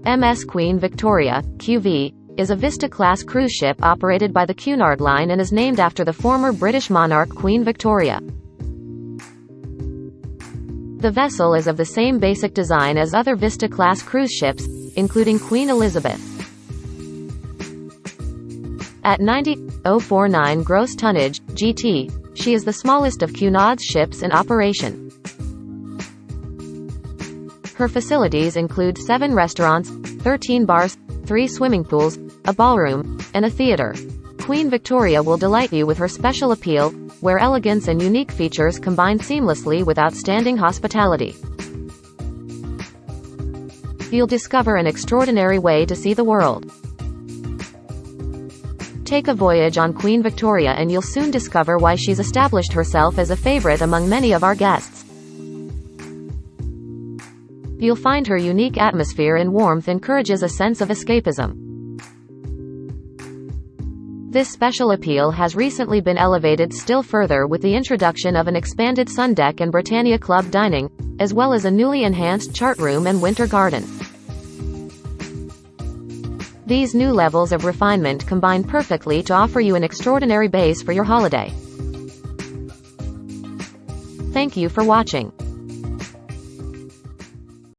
MS Queen Victoria, QV, is a Vista-class cruise ship operated by the Cunard Line and is named after the former British monarch Queen Victoria. The vessel is of the same basic design as other Vista-class cruise ships, including Queen Elizabeth. At 90,049 gross tonnage, GT, she is the smallest of Cunard's ships in operation. Her facilities include 7 restaurants, 13 bars, 3 swimming pools, a ballroom, and a theater. Queen Victoria will delight you with her special appeal, where elegance and unique features combine seamlessly with outstanding hospitality. You'll discover an extraordinary way to see the world. Take a voyage on Queen Victoria and you'll soon discover why she's established herself as a favorite among many of our guests. You'll find her unique atmosphere and warmth encourages a sense of escapism. This special appeal has recently been elevated still further with the introduction of an expanded sun deck and Britannia Club dining, as well as a newly enhanced chart room and winter garden. These new levels of refinement combine perfectly to offer you an extraordinary base for your holiday. Thank you for watching.